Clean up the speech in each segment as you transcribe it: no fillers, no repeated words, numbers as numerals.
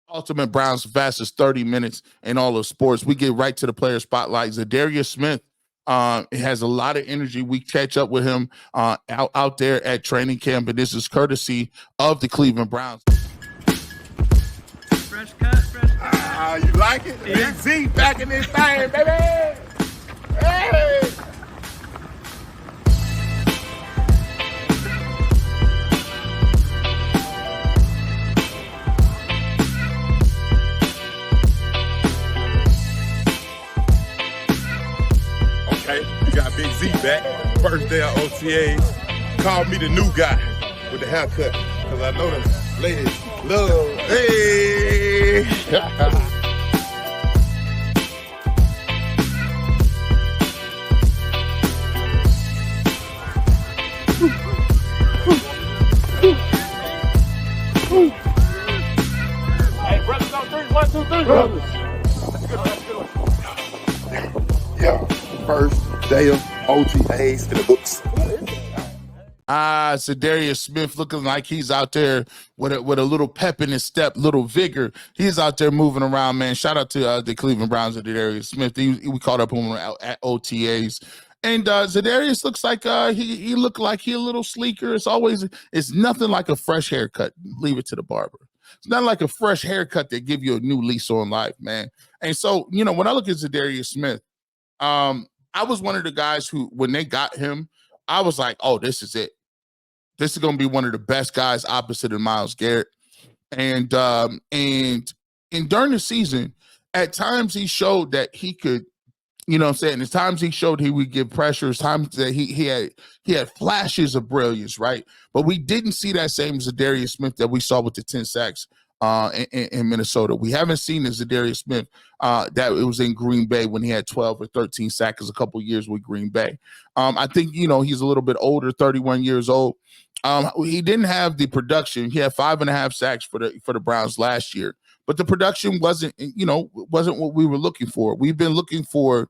Ultimate Browns fastest 30 minutes in all of sports. We get right to the player spotlight. Za'Darius Smith has a lot of energy. We catch up with him out there at training camp, and this is courtesy of the Cleveland Browns. Fresh cut, fresh cut. You like it? Yeah. Big Z back in this thing, baby. Hey. Okay, we got Big Z back. First day of OTAs. Called me the new guy with the haircut. Cause I know them ladies love. Hey! Hey, brothers on three. 1, 2, 3. Brothers. Yeah, first day of OTAs in the books. Za'Darius Smith looking like he's out there with a little pep in his step, little vigor. He's out there moving around, man. Shout out to the Cleveland Browns and Za'Darius Smith. We caught up on him at OTAs. And Za'Darius looks like he looked like he a little sleeker. It's nothing like a fresh haircut. Leave it to the barber. It's not like a fresh haircut that give you a new lease on life, man. And so, when I look at Za'Darius Smith, I was one of the guys who, when they got him, I was like, oh, this is it. This is going to be one of the best guys opposite of Myles Garrett. And during the season, at times he showed that he could, at times he showed he would give pressure, times that he had flashes of brilliance, right? But we didn't see that same Za'Darius Smith that we saw with the 10 sacks in Minnesota. We haven't seen the Za'Darius Smith that it was in Green Bay when he had 12 or 13 sacks a couple years with Green Bay. I think, he's a little bit older, 31 years old. He didn't have the production. He had 5.5 sacks for the Browns last year, but the production wasn't what we were looking for. We've been looking for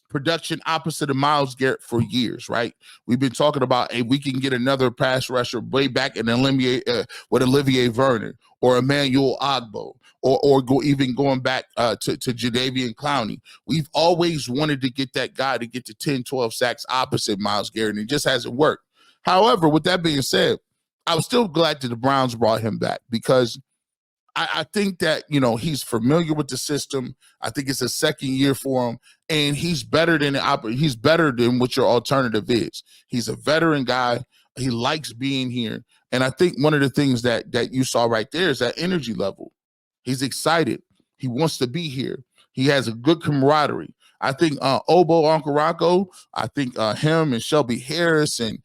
production opposite of Myles Garrett for years, right? We've been talking about, hey, we can get another pass rusher way back in with Olivier Vernon or Emmanuel Ogbo, or going back to Jadeveon Clowney. We've always wanted to get that guy to get to 10, 12 sacks opposite Myles Garrett, and it just hasn't worked. However, with that being said, I was still glad that the Browns brought him back because I think that, he's familiar with the system. I think it's a second year for him, and he's better than what your alternative is. He's a veteran guy. He likes being here. And I think one of the things that you saw right there is that energy level. He's excited. He wants to be here. He has a good camaraderie. I think Obo Onkarako, I think him and Shelby Harris and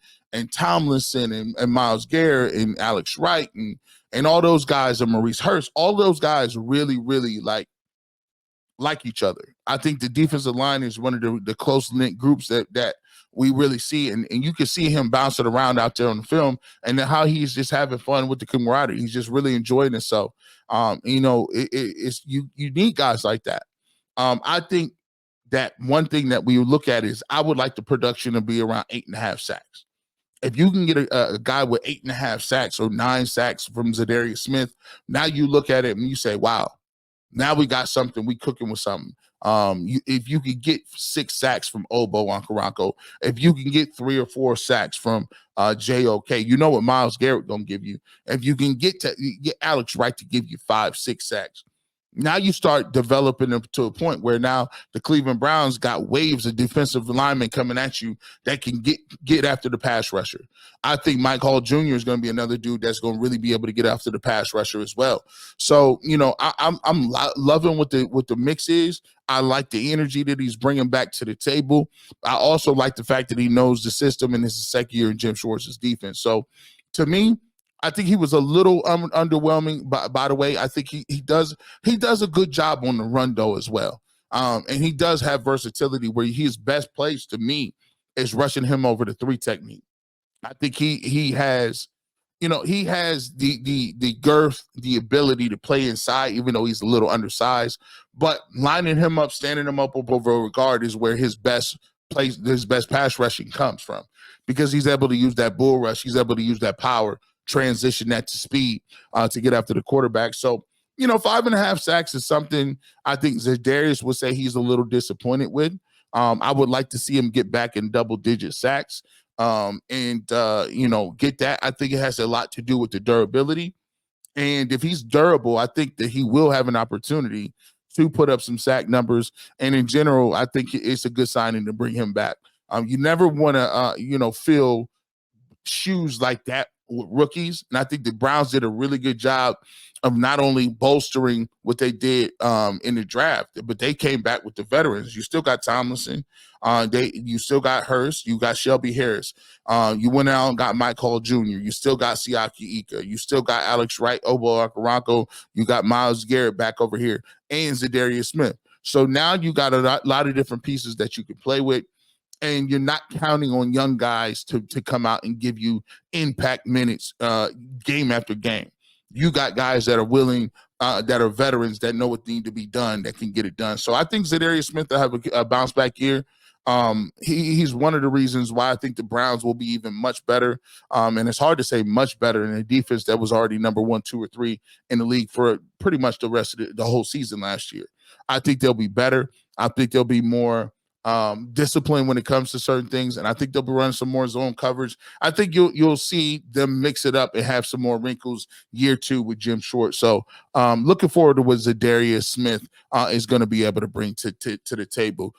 Tomlinson and Myles Garrett and Alex Wright and all those guys, and Maurice Hurst, all those guys really, really like each other. I think the defensive line is one of the close-knit groups that we really see, and you can see him bouncing around out there on the film, and then how he's just having fun with the camaraderie. He's just really enjoying himself. It's you need guys like that. I think that one thing that we look at is I would like the production to be around 8.5 sacks. If you can get a guy with 8.5 sacks or 9 sacks from Za'Darius Smith, now you look at it and you say, wow, now we got something. We cooking with something. If you can get 6 sacks from Obo Onkarako, if you can get 3 or 4 sacks from JOK, you know what Myles Garrett gonna give you. If you can get Alex Wright to give you 5, 6 sacks, now you start developing them to a point where now the Cleveland Browns got waves of defensive linemen coming at you that can get after the pass rusher. I think Mike Hall Jr. is going to be another dude that's going to really be able to get after the pass rusher as well. So, I'm loving what the mix is. I like the energy that he's bringing back to the table. I also like the fact that he knows the system and it's the second year in Jim Schwartz's defense. So, to me, I think he was a little underwhelming. By the way, I think he does a good job on the run though as well. And he does have versatility where his best place to me is rushing him over the 3 technique. I think he has the girth, the ability to play inside, even though he's a little undersized. But lining him up, standing him up over a guard is where his best pass rushing comes from, because he's able to use that bull rush. He's able to use that power, transition that to speed to get after the quarterback. So 5.5 sacks is something I think Za'Darius would say he's a little disappointed with. I would like to see him get back in double-digit sacks and get that. I think it has a lot to do with the durability. And if he's durable, I think that he will have an opportunity to put up some sack numbers. And in general, I think it's a good signing to bring him back. You never want to, feel shoes like that with rookies. And I think the Browns did a really good job of not only bolstering what they did in the draft, but they came back with the veterans. You still got Tomlinson. You still got Hurst. You got Shelby Harris. You went out and got Mike Hall Jr. You still got Siaki Ika. You still got Alex Wright, Obo Akaranko. You got Myles Garrett back over here and Za'Darius Smith. So now you got a lot of different pieces that you can play with. And you're not counting on young guys to come out and give you impact minutes game after game. You got guys that are willing, that are veterans that know what need to be done, that can get it done. So I think Za'Darius Smith will have a bounce back year. He's one of the reasons why I think the Browns will be even much better. And it's hard to say much better in a defense that was already number 1, 2, or 3 in the league for pretty much the rest of the whole season last year. I think they'll be better. I think they'll be more discipline when it comes to certain things, and I think they'll be running some more zone coverage. I think you'll see them mix it up and have some more wrinkles year 2 with Jim Short. So looking forward to what Za'Darius Smith is going to be able to bring to the table.